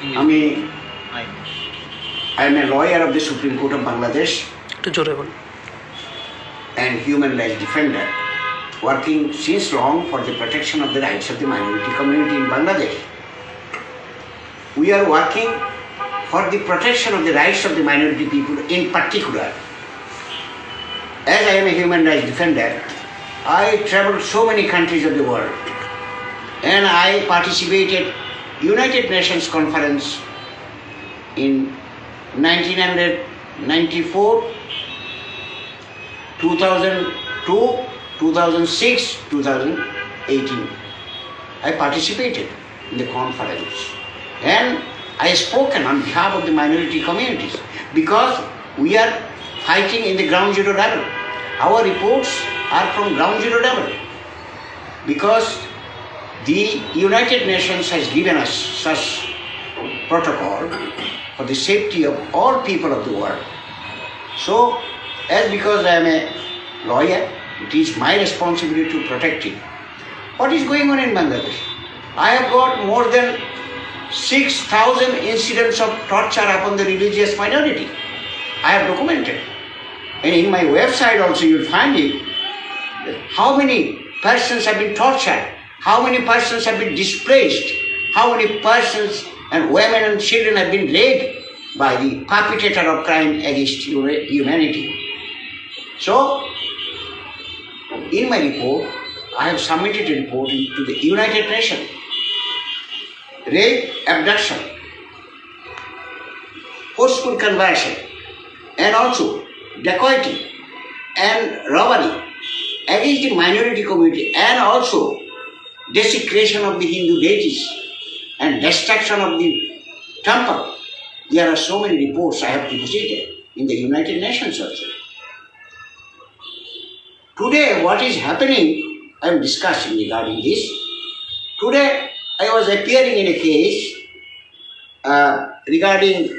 I am a lawyer of the Supreme Court of Bangladesh and human rights defender, working since long for the protection of the rights of the minority community in Bangladesh. We are working for the protection of the rights of the minority people in particular. As I am a human rights defender, I traveled so many countries of the world and I participated United Nations Conference in 1994, 2002, 2006, 2018. I participated in the conference and I spoken on behalf of the minority communities because we are fighting in the ground zero level. Our reports are from ground zero level because the United Nations has given us such protocol for the safety of all people of the world. So, because I am a lawyer, it is my responsibility to protect it. What is going on in Bangladesh? I have got more than 6,000 incidents of torture upon the religious minority. I have documented. And in my website also you will find it, how many persons have been tortured, how many persons have been displaced, how many persons and women and children have been raped by the perpetrator of crime against humanity. So, in my report, I have submitted a report to the United Nations. Rape, abduction, forceful conversion, and also dacoity and robbery against the minority community, and also desecration of the Hindu deities and destruction of the temple. There are so many reports I have deposited in the United Nations also. Today, what is happening, I am discussing regarding this. Today, I was appearing in a case regarding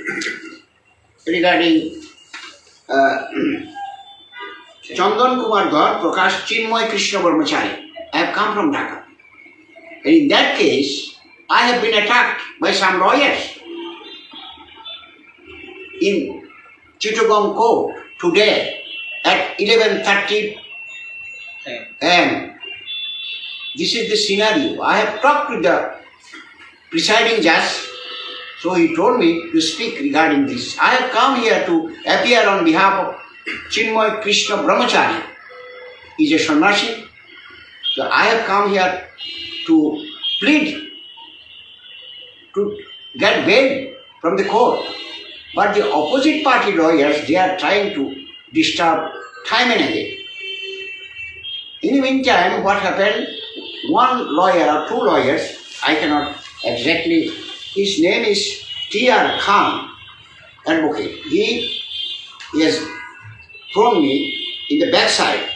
Chandan Kumar Dhar, Prakash Chinmoy Krishna Brahmachari. I have come from Dhaka. And in that case, I have been attacked by some lawyers in Chittagong Court today at 11:30 am. This is the scenario. I have talked with the presiding judge, so he told me to speak regarding this. I have come here to appear on behalf of Chinmoy Krishna Brahmachari. He is a sannyasi. So I have come here to plead to get bail from the court. But the opposite party lawyers, they are trying to disturb time and again. In the meantime, what happened? One lawyer or two lawyers, I cannot exactly, his name is T.R. Khan, advocate. He has thrown me in the backside.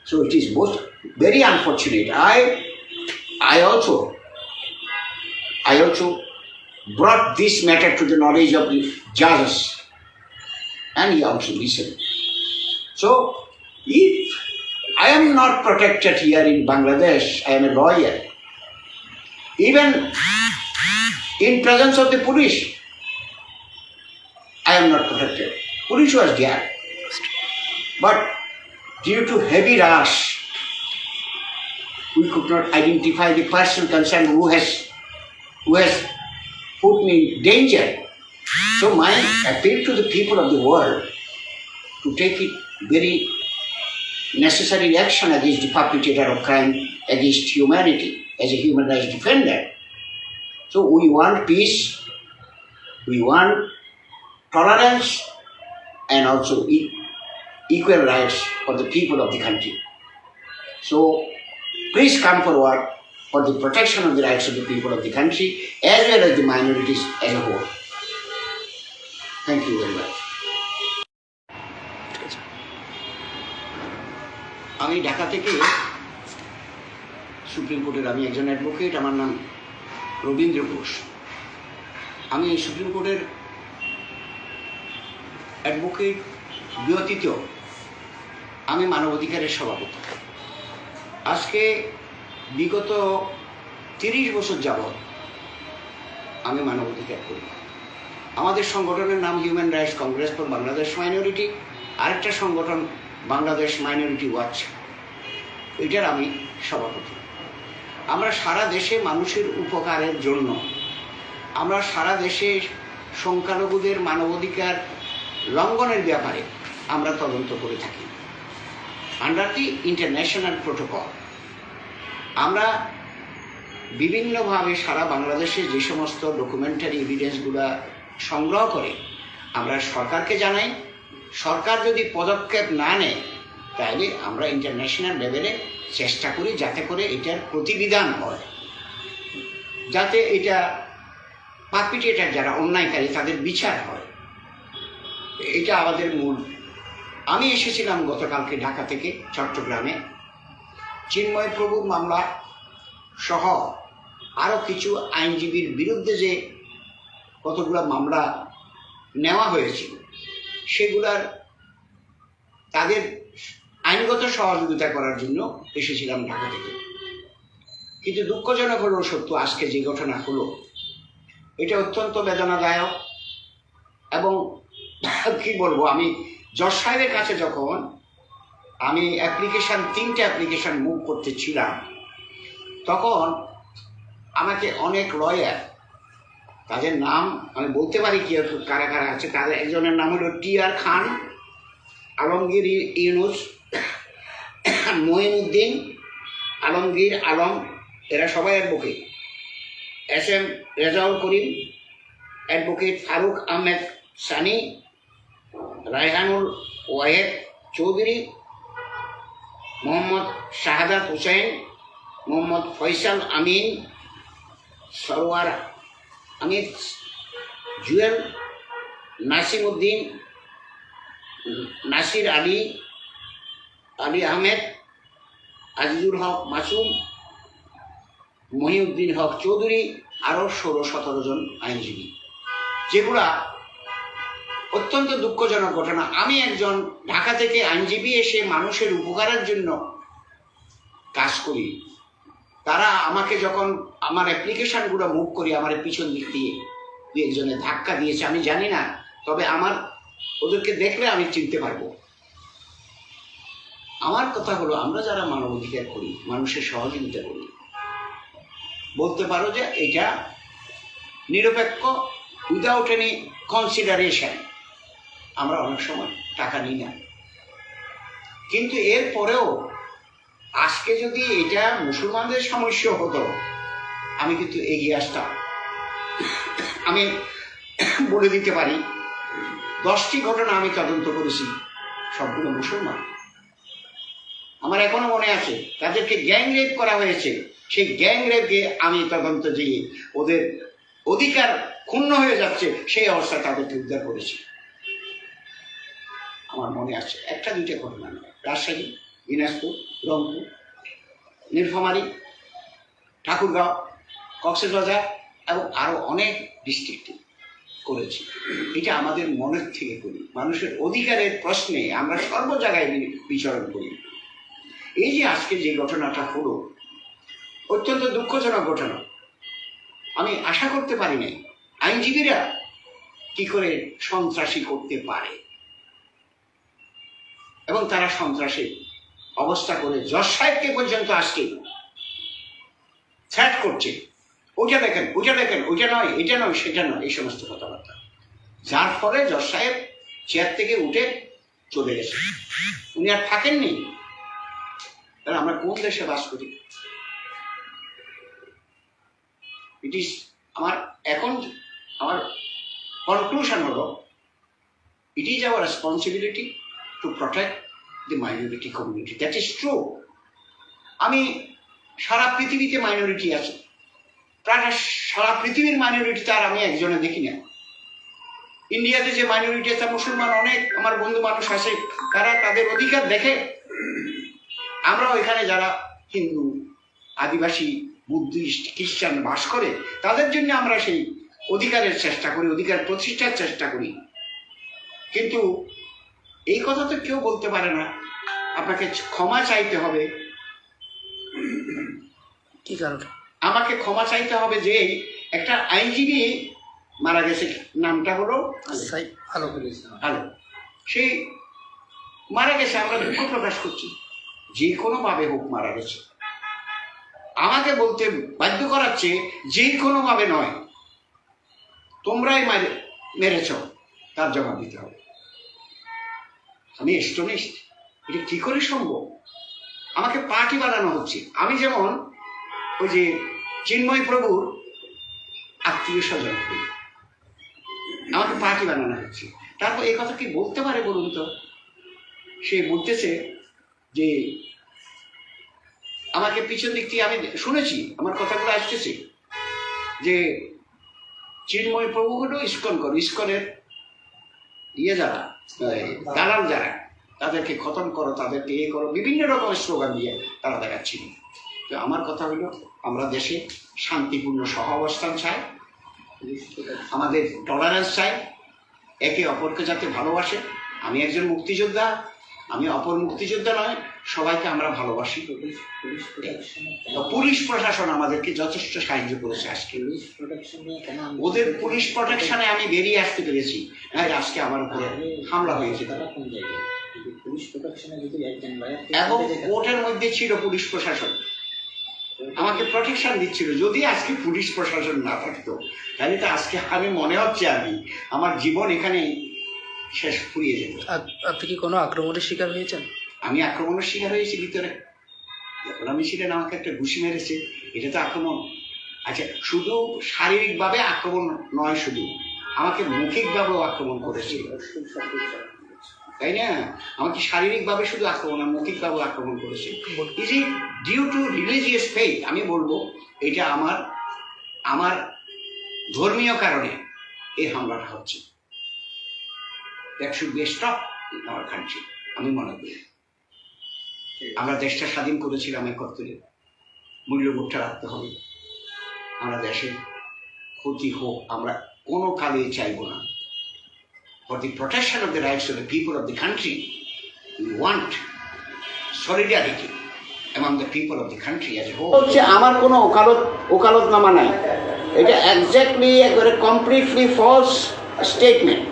So it is both very unfortunate. I also brought this matter to the knowledge of the judges, and he also listened. So, if I am not protected here in Bangladesh, I am a lawyer, even in presence of the police, I am not protected. Police was there, but due to heavy rush, we could not identify the person concerned who has put me in danger. So my appeal to the people of the world to take it very necessary action against the perpetrator of crime against humanity as a human rights defender. So we want peace, we want tolerance, and also equal rights for the people of the country. So please come forward for the protection of the rights of the people of the country as well as the minorities as a whole. Thank you very much. আমি ঢাকা থেকে supreme কোর্টের আমি একজন advocate, আমার নাম রবীন্দ্র ঘোষ। আমি supreme কোর্টের advocate ব্যতীত আমি মানবাধিকারের সভাপতি। আজকে বিগত 30 বছর যাবৎ আমি মানবাধিকার করি। আমাদের সংগঠনের নাম human rights Congress for Bangladesh minority, আরেকটা সংগঠন বাংলাদেশ মাইনরিটি ওয়াচ, এটার আমি সভাপতি। আমরা সারা দেশে মানুষের উপকারের জন্য, আমরা সারা দেশে সংখ্যালঘুদের মানবাধিকার লঙ্ঘনের ব্যাপারে আমরা তদন্ত করে থাকি আন্ডার দি ইন্টারন্যাশনাল প্রোটোকল। আমরা বিভিন্নভাবে সারা বাংলাদেশে যে সমস্ত ডকুমেন্টারি এভিডেন্সগুলো সংগ্রহ করে আমরা সরকারকে জানাই। সরকার যদি পদক্ষেপ না নেয় তাহলে আমরা ইন্টারন্যাশনাল লেভেলে চেষ্টা করি যাতে করে এটার প্রতিবিধান হয়, যাতে এটা পারপিটেটর যারা অন্যায়কারী তাদের বিচার হয়। এটা আমাদের মূল। আমি এসেছিলাম গতকালকে ঢাকা থেকে চট্টগ্রামে চিন্ময় প্রভুর মামলা সহ আরও কিছু আইনজীবীর বিরুদ্ধে যে কতগুলো মামলা নেওয়া হয়েছিল সেগুলার তাদের আইনগত সহযোগিতা করার জন্য এসেছিলাম ঢাকা থেকে। কিন্তু দুঃখজনক হলো সত্য, আজকে যে ঘটনা হলো এটা অত্যন্ত বেদনাদায়ক। এবং কি বলবো, আমি জজ সাহেবের কাছে যখন আমি তিনটে অ্যাপ্লিকেশন মুভ করতেছিলাম তখন আমাকে অনেক লয়ার, তাদের নাম আমি বলতে পারি কি কারা কারা আছে, তাদের একজনের নাম হলো টি.আর. খান, আলমগীর ইউনুস, মঈনুদ্দিন, আলমগীর আলম, এরা সবাই advocate, SM. Rezaul Karim, advocate Faruk Ahmed Sunny, Raihanul Wahed Chowdhury, Mohammad শাহাদাত হুসেন, মোহাম্মদ ফয়সাল আমিন, সরওয়ার আমির, জুয়েল, নাসিম উদ্দিন, নাসির আলী, আলী আহমেদ, আজিজুল হক মাসুম, মহিউদ্দিন হক চৌধুরী, আরও 16-17 জন আইনজীবী, যেগুলা অত্যন্ত দুঃখজনক ঘটনা। আমি একজন ঢাকা থেকে আইনজীবী এসে মানুষের উপকারের জন্য কাজ করি। তারা আমাকে যখন আমার অ্যাপ্লিকেশনগুলো মুভ করি আমার পিছন দিক দিয়ে দু একজনে ধাক্কা দিয়েছে, আমি জানি না, তবে ওদেরকে দেখলে আমি চিনতে পারবো। আমার কথা হলো, আমরা যারা মানবাধিকার করি, মানুষের সহযোগিতা করি, বলতে পারো যে এটা নিরপেক্ষ, উইদাউট এনি কনসিডারেশন। আমরা অনেক সময় টাকা নিই না, কিন্তু এরপরেও আজকে যদি এটা মুসলমানদের সমস্যা হতো আমি কিন্তু এগিয়ে আসতাম। আমি বলে দিতে পারি 10টি ঘটনা আমি তদন্ত করেছি, সবগুলো মুসলমান। আমার এখনো মনে আছে তাদেরকে গ্যাং রেপ করা হয়েছে, সেই গ্যাং রেপকে আমি তদন্ত দিয়ে ওদের অধিকার ক্ষুণ্ণ হয়ে যাচ্ছে সেই অবস্থায় তাদেরকে উদ্ধার করেছি। আমার মনে আছে, 1-2টা ঘটনা নয়, রাজশাহী, দিনাজপুর, রংপুর, নীলফামারী, ঠাকুরগাঁও, কক্সবাজার এবং আরও অনেক ডিস্ট্রিক্টে করেছি। এটা আমাদের মনের থেকে করি, মানুষের অধিকারের প্রশ্নে আমরা সর্ব জায়গায় বিচরণ করি। এই যে আজকে যে ঘটনাটা হলো অত্যন্ত দুঃখজনক ঘটনা। আমি আশা করতে পারি নাই আইনজীবীরা কি করে সন্ত্রাসী করতে পারে, এবং তারা সন্ত্রাসী অবস্থা করে জজ সাহেবকে পর্যন্ত আজকে থ্রেট করছে, ওইটা দেখেন, ওইটা দেখেন, ওইটা নয়, এটা নয়, সেটা নয়, এই সমস্ত কথাবার্তা, যার ফলে জজ সাহেব চেয়ার থেকে উঠে চলে গেছে। উনি আর থাকেননি। তাহলে আমরা কোন দেশে বাস করি? ইট ইজ আমার কনক্লুশন হলো, it is our responsibility to protect the minority community. That is true. আমি সারা পৃথিবীতে মাইনরিটি আছে, প্রায় সারা পৃথিবীর মাইনরিটি তার আমি একজনে দেখি না। ইন্ডিয়াতে যে মাইনরিটি আছে মুসলমান অনেক আমার বন্ধু মানুষ আছে, তারা তাদের অধিকার দেখে। আমরাও এখানে যারা হিন্দু, আদিবাসী, বুদ্ধিস্ট, খ্রিস্টান বাস করে তাদের জন্য আমরা সেই অধিকারের চেষ্টা করি, অধিকার প্রতিষ্ঠার চেষ্টা করি। কিন্তু এই কথা তো কেউ বলতে পারে না, আপনাকে ক্ষমা চাইতে হবে। কি কারণ? আমাকে ক্ষমা চাইতে হবে যে একটা আইনজীবী মারা গেছে, নামটা হলো আলো। সেই মারা গেছে, আমরা দুঃখ প্রকাশ করছি, যে কোনোভাবে হোক মারা গেছে। আমাকে বলতে বাধ্য করাচ্ছে যে কোনোভাবে নয়, তোমরাই মেরেছ, তার জবাব দিতে হবে। আমি স্টোনিস্ট, এটা কি করে সম্ভব? আমাকে পার্টি বানানো হচ্ছে। আমি যেমন ওই যে চিন্ময় প্রভুর আত্মীয় স্বজন, আমাকে পার্টি বানানো হচ্ছে। তারপর এই কথা কি বলতে পারে বলুন তো? সে বলতেছে যে আমাকে পিছন দিক থেকে, আমি শুনেছি, আমার কথাগুলো আসতেছে যে চিন্ময় প্রভু হলো ইস্কন করো, ইস্কনের যারা দালাল যারা, তাদেরকে খতম করো, তাদেরকে করো, বিভিন্ন রকমের স্লোগান দিয়ে তারা দেখাচ্ছিল। তো আমার কথা হলো, আমরা দেশে শান্তিপূর্ণ সহাবস্থান চাই, আমাদের টলারেন্স চাই, একে অপরকে যাতে ভালোবাসে। আমি একজন মুক্তিযোদ্ধা, আমি অপর মুক্তিযোদ্ধা নয়, সবাইকে আমরা ভালোবাসি। পুলিশ প্রশাসন আমাদেরকে যথেষ্ট সাহায্য করেছে আজকে। ওদের পুলিশ প্রোটেকশনে আমি বেরিয়ে আসতে পেরেছি, আজকে আমার উপরে হামলা হয়েছে। এবং কোর্টের মধ্যে ছিল পুলিশ প্রশাসন, আমাকে প্রোটেকশন দিচ্ছিল। যদি আজকে পুলিশ প্রশাসন না থাকতো, তাহলে তো আজকে আমি মনে হচ্ছে আমার জীবন এখানে শেষ ফুরিয়ে যেত। আপনি কি কোনো আক্রমণের শিকার হয়েছেন? আমি আক্রমণের শিকার হয়েছি ভিতরে, যখন আমি ছিলেন আমাকে একটা ঘুষি মেরেছে, এটা তো আক্রমণ। আচ্ছা, শুধু শারীরিকভাবে আক্রমণ নয়, শুধু আমাকে মৌখিকভাবেও আক্রমণ করেছে, তাই না? আমাকে শারীরিকভাবে শুধু আক্রমণ না, মৌখিকভাবেও আক্রমণ করেছে। Is it due to religious faith? আমি বলবো এটা আমার ধর্মীয় কারণে এই হামলাটা হচ্ছে। That should be stop in our country. আমি মনে করি আমরা দেশটা স্বাধীন করেছিলাম ৭১-এ, মূল্যবোধটা রাখতে হবে। আমরা দেশের ক্ষতি হোক আমরা কোনো কালে চাইব না। For the protection of the rights of the people of the country, we want solidarity among the people of the country as a whole. হচ্ছে আমার কোনো ওকালতনামা নাই, এটা এক্স্যাক্টলি একবারে কমপ্লিটলি ফলস স্টেটমেন্ট।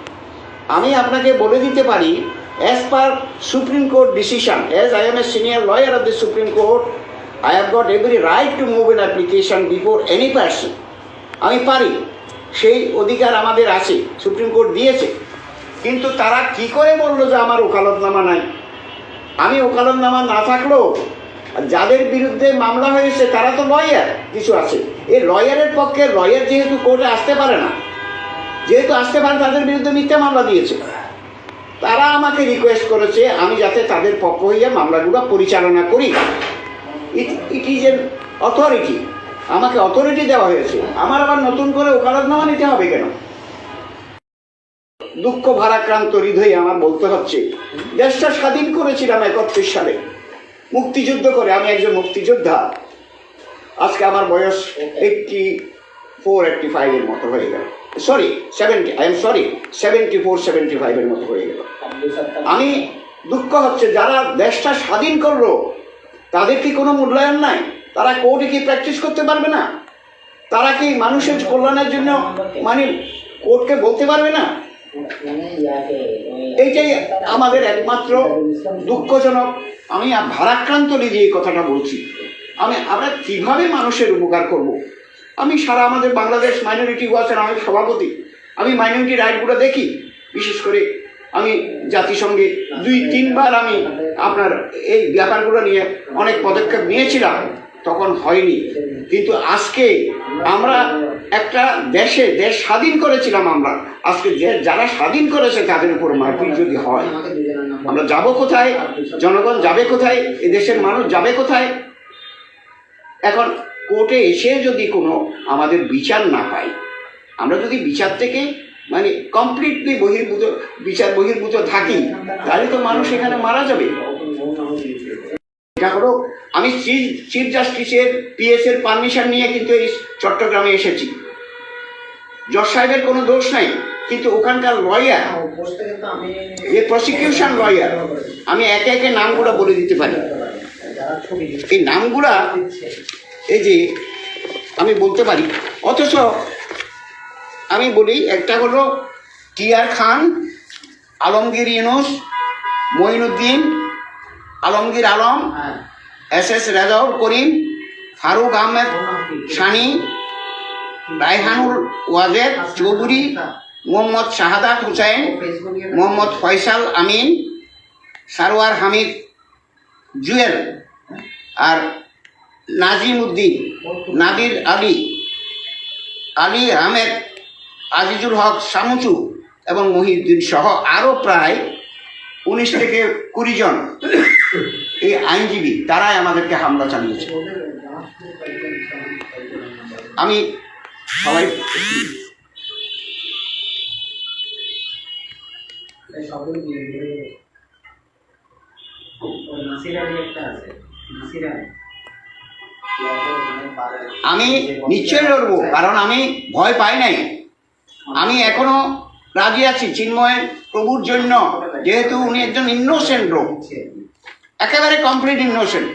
আমি আপনাকে বলে দিতে পারি, as per Supreme Court decision, as I am a senior lawyer of the Supreme Court, I have got every right to move an application before any person. আমি পারি, সেই অধিকার আমাদের আছে, সুপ্রিম কোর্ট দিয়েছে। কিন্তু তারা কি করে বললো যে আমার ওকালতনামা নাই? আমি ওকালতনামা না থাকলেও যাদের বিরুদ্ধে মামলা হয়েছে তারা তো লয়ার, কিছু আছে। এই লয়ারের পক্ষে, লয়ার যেহেতু কোর্টে আসতে পারে না, যেহেতু আসতে পারে, তাদের বিরুদ্ধে মিথ্যা মামলা দিয়েছে। তারা আমাকে রিকোয়েস্ট করেছে আমি যাতে তাদের পক্ষ হইয়া মামলাগুলো পরিচালনা করি। ইট ইজ এন অথরিটি, আমাকে অথরিটি দেওয়া হয়েছে। আমার আবার নতুন করে ওকালতনামা নিতে হবে কেন? দুঃখ ভারাক্রান্ত হৃদয়ে আমার বলতে হচ্ছে, দেশটা স্বাধীন করেছিলাম ৭১ সালে মুক্তিযুদ্ধ করে। আমি একজন মুক্তিযোদ্ধা। আজকে আমার বয়স 84-85 এর মতো হয়ে গেল। সরি 70, আই এম সরি 74-75 এর মতো হয়ে গেল। আমি দুঃখ হচ্ছে, যারা দেশটা স্বাধীন করলো তাদের কি কোনো মূল্যায়ন নাই? তারা কোর্টে কি প্র্যাকটিস করতে পারবে না? তারা কি মানুষের কল্যাণের জন্য কোর্টকে বলতে পারবে না? এইটাই আমাদের একমাত্র দুঃখজনক। আমি ভারাক্রান্ত নিজে এই কথাটা বলছি। আমরা কিভাবে মানুষের উপকার করব? আমি সারা আমাদের বাংলাদেশ মাইনরিটি ওয়াচের আমি সভাপতি। আমি মাইনরিটি রাইটগুলো দেখি, বিশেষ করে আমি জাতিসংঘে 2-3 বার আমি আপনার এই ব্যাপারগুলো নিয়ে অনেক পদক্ষেপ নিয়েছিলাম, তখন হয়নি। কিন্তু আজকে আমরা একটা দেশ স্বাধীন করেছিলাম আমরা। আজকে যারা স্বাধীন করেছে তাদের উপর মারপিট যদি হয়, আমরা যাব কোথায়? জনগণ যাবে কোথায়? এদেশের মানুষ যাবে কোথায়? এখন কোর্টে এসে যদি কোনো আমাদের বিচার না পাই, আমরা যদি বিচার থেকে কমপ্লিটলি বহির্ভূত থাকি, তাহলে তো মানুষ এখানে মারা যাবে। এটা হলো, আমি চিফ জাস্টিসের PS এর পারমিশন নিয়ে কিন্তু এই চট্টগ্রামে এসেছি। জজ সাহেবের কোনো দোষ নাই, কিন্তু ওখানকার লয়ার, এই প্রসিকিউশন লয়ার, আমি একে একে নামগুলো বলে দিতে পারি। এই নামগুলা এই যে আমি বলতে পারি, অথচ আমি বলি, একটা হলো টিআর খান, আলমগীর ইউনুস, মঈনুদ্দিন, আলমগীর আলম, এস রেজাউল করিম, ফারুক আহমেদ সানি, রায়হানুল ওয়াজেদ চৌধুরী, মোহাম্মদ শাহাদাত হুসাইন, মোহাম্মদ ফয়সাল আমিন, সারোয়ার হামিদ জুয়েল, আর নাজিম উদ্দিন, নাদির আলী, আলী আহমেদ, আজিজুল হক শামুচু এবং মহিউদ্দিন সহ আরও প্রায় 19 থেকে 20 জন এই আইনজীবী, তারাই আমাদেরকে হামলা চালিয়েছে। আমি সবাই আমি নিশ্চয়ই লড়বো, কারণ আমি ভয় পাই নাই। আমি এখনো রাজি আছি চিন্ময় প্রভুর জন্য, যেহেতু উনি একজন ইনোসেন্ট লোক, একেবারে কমপ্লিট ইনোসেন্ট।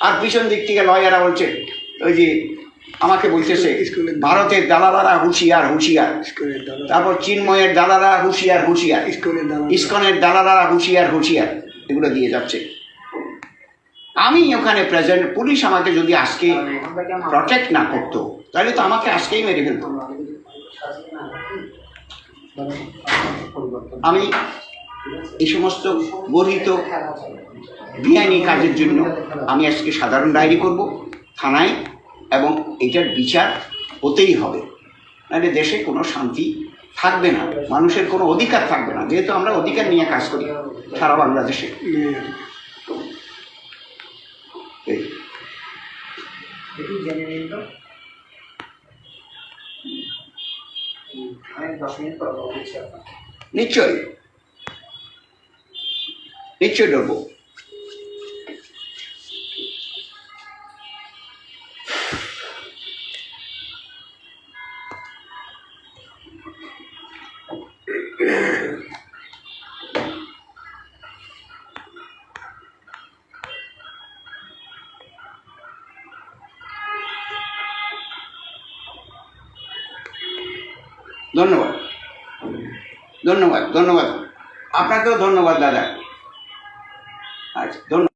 আর পিছন দিক থেকে লয়াররা বলছে, ওই যে আমাকে বলতেছে ভারতের দালালারা হুঁশিয়ার হুঁশিয়ার, তারপর চিন্ময়ের দালালা হুঁশিয়ার হুঁশিয়ার, ইসকনের দালালারা হুঁশিয়ার হুঁশিয়ার, এগুলো দিয়ে যাচ্ছে। আমি ওখানে প্রেজেন্ট, পুলিশ আমাকে যদি আজকে প্রটেক্ট না করতো তাহলে তো আমাকে আজকেই মেরে ফেলতো। আমি এই সমস্ত গর্হিত বেআইনি কাজের জন্য আমি আজকে সাধারণ ডায়েরি করব থানায়, এবং এটার বিচার হতেই হবে, নাহলে দেশে কোনো শান্তি থাকবে না, মানুষের কোনো অধিকার থাকবে না, যেহেতু আমরা অধিকার নিয়ে কাজ করি সারা বাংলাদেশে। নিশ্চয় নিশ্চয় ডরবো। ধন্যবাদ ধন্যবাদ ধন্যবাদ, আপনাকেও ধন্যবাদ দাদা। আচ্ছা, ধন্যবাদ।